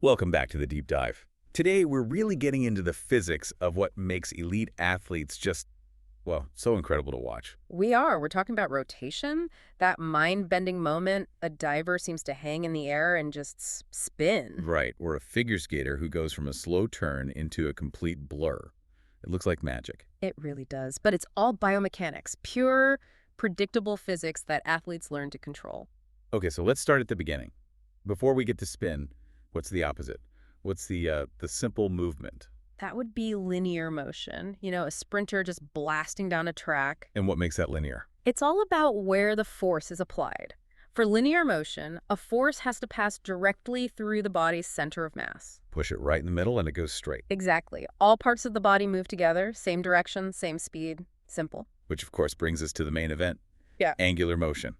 Welcome back to the Deep Dive. Today, we're really getting into the physics of what makes elite athletes just, well, so incredible to watch. We're talking about rotation, that mind-bending moment a diver seems to hang in the air and just spin. Right, or a figure skater who goes from a slow turn into a complete blur. It looks like magic. It really does. But it's all biomechanics, pure, predictable physics that athletes learn to control. Okay, so let's start at the beginning. Before we get to spin, what's the opposite? What's the simple movement? That would be linear motion, a sprinter just blasting down a track. And what makes that linear? It's all about where the force is applied. For linear motion, a force has to pass directly through the body's center of mass. Push it right in the middle and it goes straight. Exactly. All parts of the body move together, same direction, same speed. Simple. Which, of course, brings us to the main event. Yeah. Angular motion.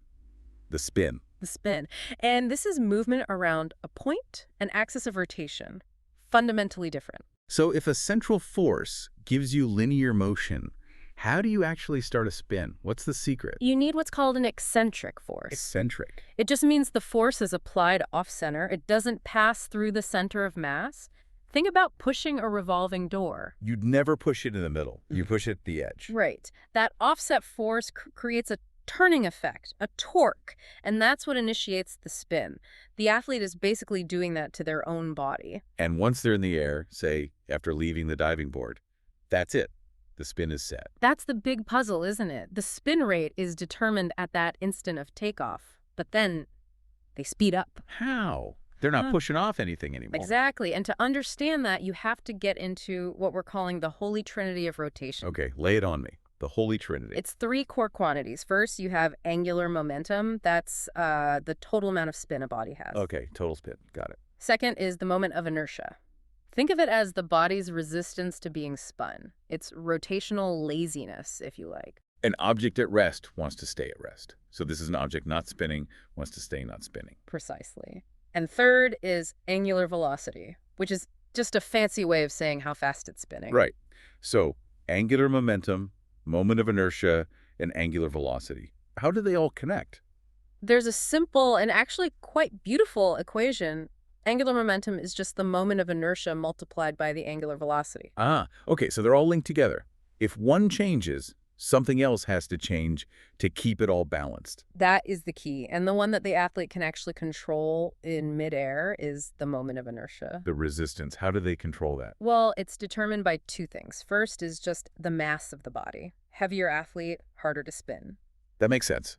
The spin. The spin. And this is movement around a point, an axis of rotation. Fundamentally different. So if a central force gives you linear motion, how do you actually start a spin? What's the secret? You need what's called an eccentric force. Eccentric. It just means the force is applied off-center. It doesn't pass through the center of mass. Think about pushing a revolving door. You'd never push it in the middle. You push it at the edge. Right. That offset force creates a turning effect, a torque, and that's what initiates the spin. The athlete is basically doing that to their own body. And once they're in the air, say, after leaving the diving board, that's it. The spin is set. That's the big puzzle, isn't it? The spin rate is determined at that instant of takeoff, but then they speed up. How? They're not pushing off anything anymore. Exactly. And to understand that, you have to get into what we're calling the holy trinity of rotation. Okay, lay it on me. The Holy Trinity. It's three core quantities. First, you have angular momentum. That's the total amount of spin a body has. Okay, total spin. Got it. Second is the moment of inertia. Think of it as the body's resistance to being spun. It's rotational laziness, if you like. An object at rest wants to stay at rest. So this is an object not spinning, wants to stay not spinning. Precisely. And third is angular velocity, which is just a fancy way of saying how fast it's spinning. Right. So angular momentum, moment of inertia, and angular velocity. How do they all connect? There's a simple and actually quite beautiful equation. Angular momentum is just the moment of inertia multiplied by the angular velocity. Ah, okay, so they're all linked together. If one changes, something else has to change to keep it all balanced. That is the key. And the one that the athlete can actually control in midair is the moment of inertia. The resistance, how do they control that? Well, it's determined by two things. First is just the mass of the body. Heavier athlete, harder to spin. That makes sense.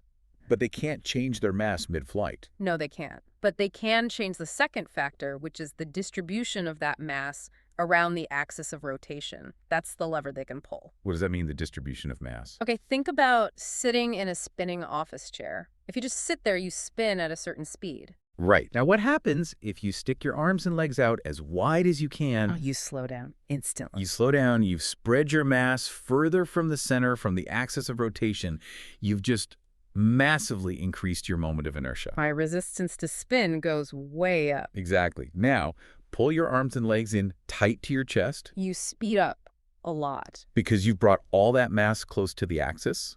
But they can't change their mass mid-flight. No, they can't. But they can change the second factor, which is the distribution of that mass around the axis of rotation. That's the lever they can pull. What does that mean, the distribution of mass? Okay, think about sitting in a spinning office chair. If you just sit there, you spin at a certain speed. Right. Now, what happens if you stick your arms and legs out as wide as you can? Oh, you slow down instantly. You slow down, you've spread your mass further from the center, from the axis of rotation. You've just massively increased your moment of inertia. My resistance to spin goes way up. Exactly. Now, pull your arms and legs in tight to your chest. You speed up a lot. Because you've brought all that mass close to the axis.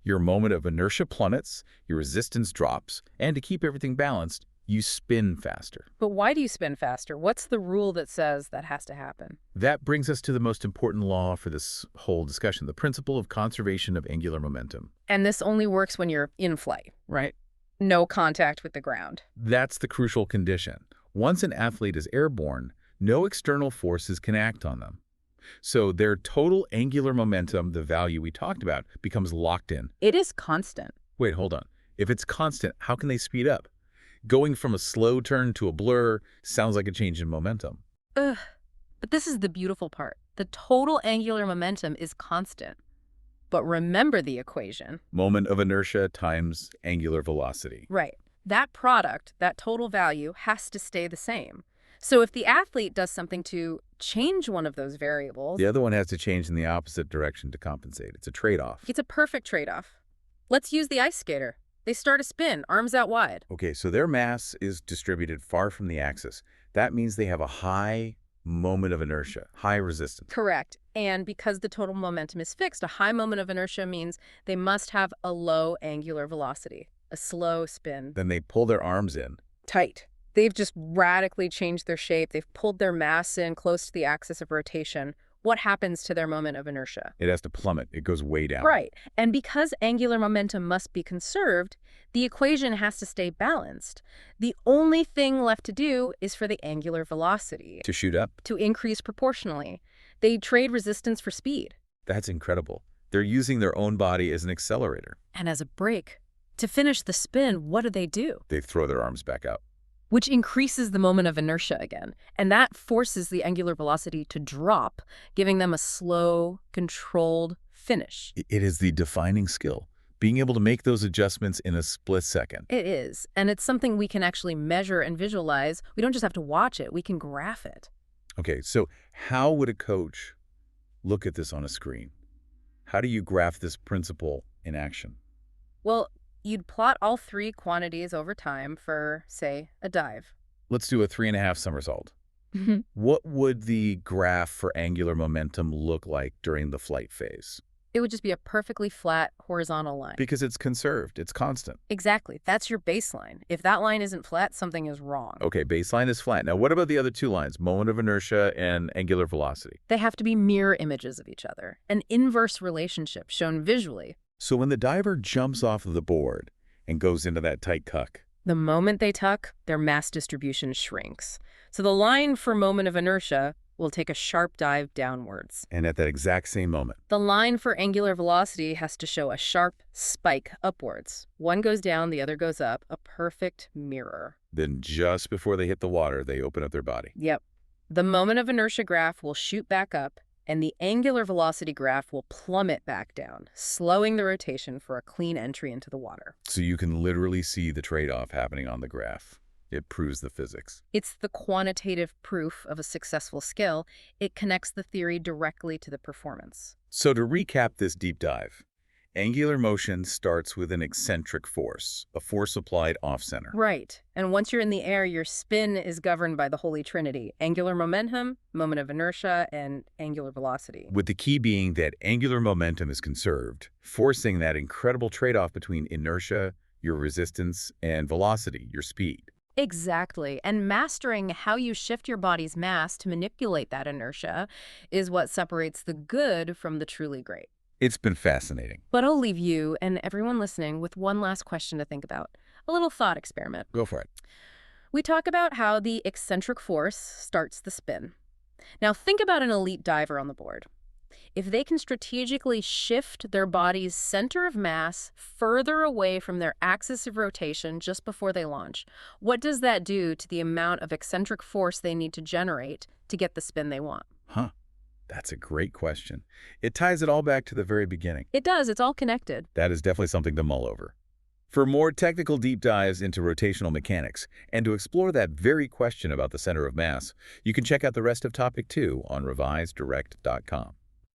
Your moment of inertia plummets, your resistance drops, and to keep everything balanced, you spin faster. But why do you spin faster? What's the rule that says that has to happen? That brings us to the most important law for this whole discussion, the principle of conservation of angular momentum. And this only works when you're in flight, right? No contact with the ground. That's the crucial condition. Once an athlete is airborne, no external forces can act on them. So their total angular momentum, the value we talked about, becomes locked in. It is constant. Wait, hold on. If it's constant, how can they speed up? Going from a slow turn to a blur sounds like a change in momentum. Ugh. But this is the beautiful part. The total angular momentum is constant. But remember the equation. Moment of inertia times angular velocity. Right. That product, that total value, has to stay the same. So if the athlete does something to change one of those variables, The other one has to change in the opposite direction to compensate. It's a trade-off. it's a perfect trade-off. Let's use the ice skater. They start a spin, arms out wide. Okay, so their mass is distributed far from the axis. That means they have a high moment of inertia, high resistance. Correct. And because the total momentum is fixed, a high moment of inertia means they must have a low angular velocity, a slow spin. Then they pull their arms in. Tight. They've just radically changed their shape. They've pulled their mass in close to the axis of rotation. What happens to their moment of inertia? It has to plummet. It goes way down. Right. And because angular momentum must be conserved, the equation has to stay balanced. The only thing left to do is for the angular velocity To shoot up? to increase proportionally. They trade resistance for speed. That's incredible. They're using their own body as an accelerator. And as a brake, to finish the spin, what do? They throw their arms back out. Which increases the moment of inertia again. And that forces the angular velocity to drop, giving them a slow, controlled finish. It is the defining skill, being able to make those adjustments in a split second. It is. And it's something we can actually measure and visualize. We don't just have to watch it. We can graph it. Okay, so how would a coach look at this on a screen? How do you graph this principle in action? Well, you'd plot all three quantities over time for, say, a dive. Let's do a 3.5 somersault. What would the graph for angular momentum look like during the flight phase? It would just be a perfectly flat horizontal line. Because it's conserved, it's constant. Exactly. That's your baseline. If that line isn't flat, something is wrong. Okay, baseline is flat. Now, what about the other two lines, moment of inertia and angular velocity? They have to be mirror images of each other, an inverse relationship shown visually. So when the diver jumps off of the board and goes into that tight cuck, The moment they tuck, their mass distribution shrinks. So the line for moment of inertia will take a sharp dive downwards. and at that exact same moment, The line for angular velocity has to show a sharp spike upwards. One goes down, the other goes up, a perfect mirror. then just before they hit the water, they open up their body. Yep. The moment of inertia graph will shoot back up, and the angular velocity graph will plummet back down, slowing the rotation for a clean entry into the water. So you can literally see the trade-off happening on the graph. It proves the physics. It's the quantitative proof of a successful skill. It connects the theory directly to the performance. So to recap this deep dive, angular motion starts with an eccentric force, a force applied off-center. Right. And once you're in the air, your spin is governed by the Holy Trinity: angular momentum, moment of inertia, and angular velocity. With the key being that angular momentum is conserved, forcing that incredible trade-off between inertia, your resistance, and velocity, your speed. Exactly. And mastering how you shift your body's mass to manipulate that inertia is what separates the good from the truly great. It's been fascinating. But I'll leave you and everyone listening with one last question to think about. A little thought experiment. Go for it. We talk about how the eccentric force starts the spin. Now think about an elite diver on the board. If they can strategically shift their body's center of mass further away from their axis of rotation just before they launch, what does that do to the amount of eccentric force they need to generate to get the spin they want? Huh. That's a great question. It ties it all back to the very beginning. It does. It's all connected. That is definitely something to mull over. For more technical deep dives into rotational mechanics and to explore that very question about the center of mass, you can check out the rest of Topic 2 on revisedirect.com.